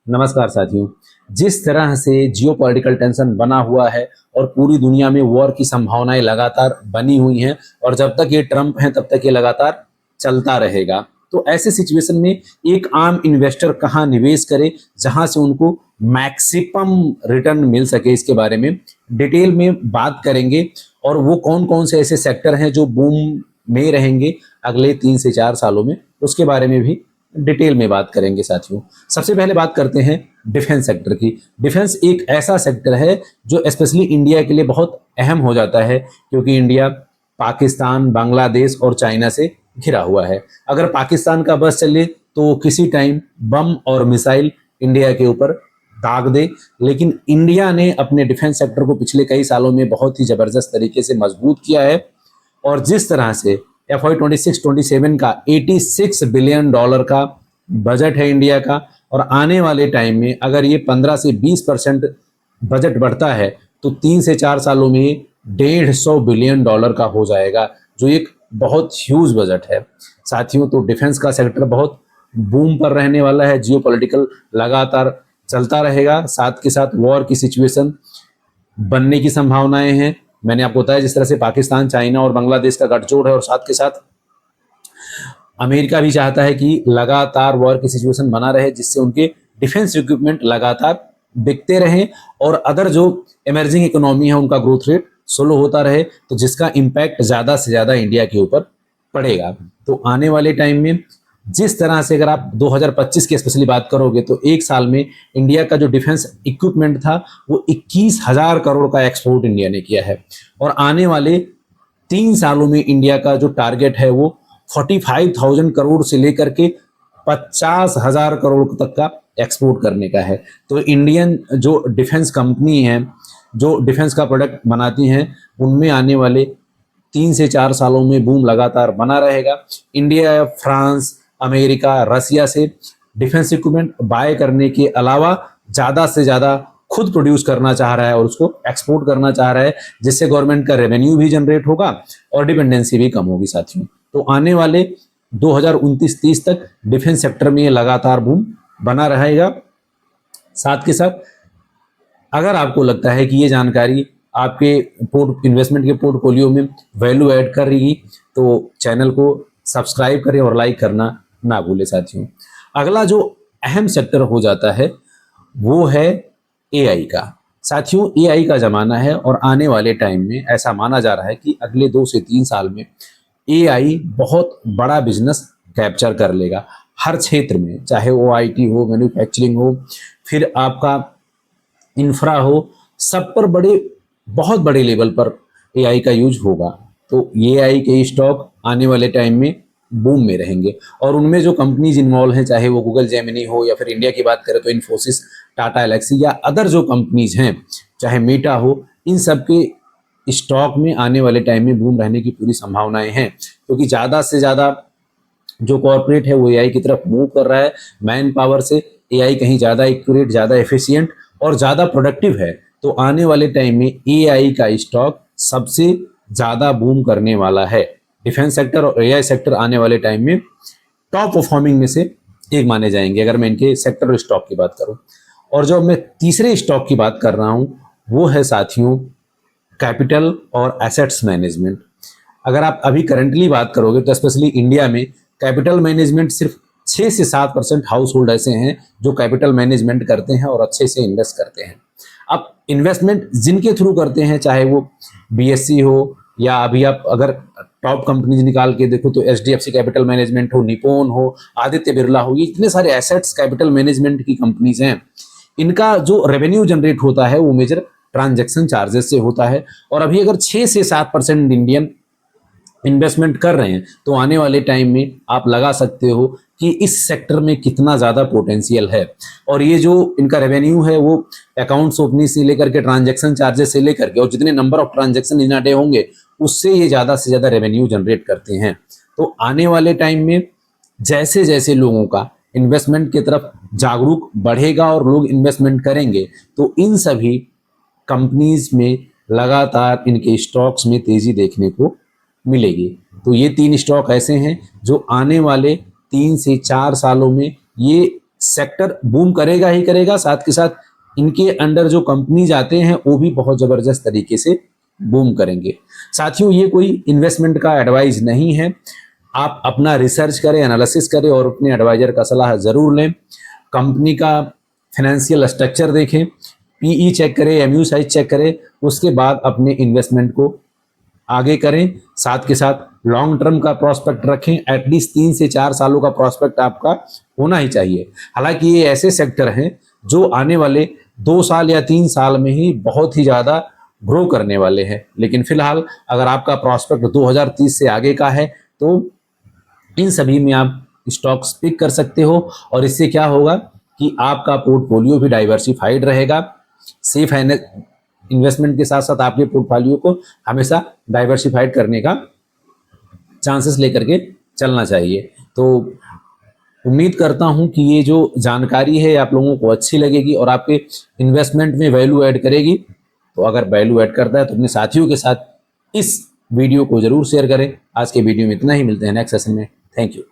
नमस्कार साथियों। जिस तरह से जियोपॉलिटिकल टेंशन बना हुआ है और पूरी दुनिया में वॉर की संभावनाएं लगातार बनी हुई हैं और जब तक ये ट्रंप हैं तब तक ये लगातार चलता रहेगा। तो ऐसे सिचुएशन में एक आम इन्वेस्टर कहाँ निवेश करे जहां से उनको मैक्सिमम रिटर्न मिल सके, इसके बारे में डिटेल में बात करेंगे। और वो कौन कौन से ऐसे सेक्टर हैं जो बूम में रहेंगे अगले 3 से 4 सालों में, उसके बारे में भी डिटेल में बात करेंगे साथियों। सबसे पहले बात करते हैं डिफेंस सेक्टर की। डिफेंस एक ऐसा सेक्टर है जो स्पेशली इंडिया के लिए बहुत अहम हो जाता है, क्योंकि इंडिया पाकिस्तान, बांग्लादेश और चाइना से घिरा हुआ है। अगर पाकिस्तान का बस चले तो किसी टाइम बम और मिसाइल इंडिया के ऊपर दाग दे। लेकिन इंडिया ने अपने डिफेंस सेक्टर को पिछले कई सालों में बहुत ही जबरदस्त तरीके से मजबूत किया है। और जिस तरह से FY 26-27 का $86 बिलियन का बजट है इंडिया का, और आने वाले टाइम में अगर ये 15 से 20% बजट बढ़ता है तो 3 से 4 सालों में $150 बिलियन का हो जाएगा, जो एक बहुत ह्यूज बजट है साथियों। तो डिफेंस का सेक्टर बहुत बूम पर रहने वाला है। जियोपॉलिटिकल लगातार चलता रहेगा, साथ के साथ वॉर की सिचुएशन बनने की संभावनाएं हैं। मैंने आपको बताया जिस तरह से पाकिस्तान, चाइना और बांग्लादेश का गठजोड़ है, और साथ के साथ अमेरिका भी चाहता है कि लगातार वॉर की सिचुएशन बना रहे, जिससे उनके डिफेंस इक्विपमेंट लगातार बिकते रहें और अदर जो इमर्जिंग इकोनॉमी है उनका ग्रोथ रेट स्लो होता रहे, तो जिसका इम्पैक्ट ज़्यादा से ज़्यादा इंडिया के ऊपर पड़ेगा। तो आने वाले टाइम में जिस तरह से अगर आप 2025 की स्पेशली बात करोगे तो एक साल में इंडिया का जो डिफेंस इक्विपमेंट था वो 21,000 करोड़ का एक्सपोर्ट इंडिया ने किया है। और आने वाले 3 सालों में इंडिया का जो टारगेट है वो 45,000 करोड़ से लेकर के 50,000 करोड़ तक का एक्सपोर्ट करने का है। तो इंडियन जो डिफेंस कंपनी है, जो डिफेंस का प्रोडक्ट बनाती हैं, उनमें आने वाले 3 से 4 सालों में बूम लगातार बना रहेगा। इंडिया, फ्रांस, अमेरिका, रसिया से डिफेंस इक्विपमेंट बाय करने के अलावा ज़्यादा से ज़्यादा खुद प्रोड्यूस करना चाह रहा है और उसको एक्सपोर्ट करना चाह रहा है, जिससे गवर्नमेंट का रेवेन्यू भी जनरेट होगा और डिपेंडेंसी भी कम होगी साथियों। तो आने वाले 2029-30 तक डिफेंस सेक्टर में ये लगातार बूम बना रहेगा। साथ के साथ अगर आपको लगता है कि ये जानकारी आपके इन्वेस्टमेंट के पोर्टफोलियो में वैल्यू ऐड कर रही, तो चैनल को सब्सक्राइब करें और लाइक करना ना भूलें साथियों। अगला जो अहम सेक्टर हो जाता है वो है AI का। साथियों, AI का ज़माना है और आने वाले टाइम में ऐसा माना जा रहा है कि अगले 2 से 3 साल में AI बहुत बड़ा बिजनेस कैप्चर कर लेगा हर क्षेत्र में, चाहे वो IT हो, मैन्युफैक्चरिंग हो, फिर आपका इंफ्रा हो, सब पर बहुत बड़े लेवल पर AI का यूज होगा। तो ये AI के स्टॉक आने वाले टाइम में बूम में रहेंगे और उनमें जो कंपनीज इन्वॉल्व हैं, चाहे वो गूगल जेमिनी हो या फिर इंडिया की बात करें तो इन्फोसिस, टाटा एलेक्सी या अदर जो कंपनीज हैं, चाहे मेटा हो, इन सब के स्टॉक में आने वाले टाइम में बूम रहने की पूरी संभावनाएं हैं, क्योंकि ज़्यादा से ज़्यादा जो कॉर्पोरेट है वो AI की तरफ मूव कर रहा है। मैन पावर से AI कहीं ज़्यादा एक्यूरेट, ज़्यादा एफिशिएंट और ज़्यादा प्रोडक्टिव है। तो आने वाले टाइम में AI का स्टॉक सबसे ज़्यादा बूम करने वाला है। डिफेंस सेक्टर और AI सेक्टर आने वाले टाइम में टॉप परफॉर्मिंग में से एक माने जाएंगे, अगर मैं इनके सेक्टर और स्टॉक की बात करूं। और जो मैं तीसरे स्टॉक की बात कर रहा हूं वो है साथियों कैपिटल और एसेट्स मैनेजमेंट। अगर आप अभी करंटली बात करोगे तो स्पेशली इंडिया में कैपिटल मैनेजमेंट सिर्फ 6 से 7% हाउस होल्ड ऐसे हैं जो कैपिटल मैनेजमेंट करते हैं और अच्छे से इन्वेस्ट करते हैं। अब इन्वेस्टमेंट जिनके थ्रू करते हैं, चाहे वो BSE हो या अभी आप अगर टॉप कंपनीज निकाल के देखो तो HDFC कैपिटल मैनेजमेंट हो, निपोन हो, आदित्य बिरला हो, ये इतने सारे एसेट्स कैपिटल मैनेजमेंट की कंपनीज हैं। इनका जो रेवेन्यू जनरेट होता है वो मेजर ट्रांजैक्शन चार्जेस से होता है। और अभी अगर 6 से 7% इंडियन इन्वेस्टमेंट कर रहे हैं तो आने वाले टाइम में आप लगा सकते हो कि इस सेक्टर में कितना ज़्यादा पोटेंशियल है। और ये जो इनका रेवेन्यू है वो अकाउंट्स ओपनिंग से लेकर के ट्रांजैक्शन चार्जेस से लेकर के और जितने number of transaction in a day होंगे उससे ये ज़्यादा से ज़्यादा रेवेन्यू जनरेट करते हैं। तो आने वाले टाइम में जैसे जैसे लोगों का इन्वेस्टमेंट की तरफ जागरूक बढ़ेगा और लोग इन्वेस्टमेंट करेंगे तो इन सभी कंपनीज में लगातार इनके स्टॉक्स में तेज़ी देखने को मिलेगी। तो ये 3 स्टॉक ऐसे हैं जो आने वाले 3 से 4 सालों में ये सेक्टर बूम करेगा ही करेगा, साथ के साथ इनके अंडर जो कंपनीज आते हैं वो भी बहुत जबरदस्त तरीके से बूम करेंगे। साथियों, ये कोई इन्वेस्टमेंट का एडवाइस नहीं है, आप अपना रिसर्च करें, एनालिसिस करें और अपने एडवाइजर का सलाह जरूर लें। कंपनी का फाइनेंशियल स्ट्रक्चर देखें, पीई चेक करें, एमयू साइज चेक करें, उसके बाद अपने इन्वेस्टमेंट को आगे करें। साथ के साथ लॉन्ग टर्म का प्रोस्पेक्ट रखें, एटलीस्ट 3 से 4 सालों का प्रोस्पेक्ट आपका होना ही चाहिए। हालांकि ये ऐसे सेक्टर हैं जो आने वाले 2 साल या 3 साल में ही बहुत ही ज़्यादा ग्रो करने वाले हैं, लेकिन फिलहाल अगर आपका प्रोस्पेक्ट 2030 से आगे का है तो इन सभी में आप स्टॉक्स पिक कर सकते हो और इससे क्या होगा कि आपका पोर्टफोलियो भी डाइवर्सिफाइड रहेगा। सेफ इन्वेस्टमेंट के साथ साथ आपके पोर्टफोलियो को हमेशा डाइवर्सिफाइड करने का चांसेस लेकर के चलना चाहिए। तो उम्मीद करता हूं कि ये जो जानकारी है आप लोगों को अच्छी लगेगी और आपके इन्वेस्टमेंट में वैल्यू ऐड करेगी। तो अगर वैल्यू ऐड करता है तो अपने साथियों के साथ इस वीडियो को जरूर शेयर करें। आज के वीडियो में इतना ही, मिलते हैं नेक्स्ट सेशन में। Thank you.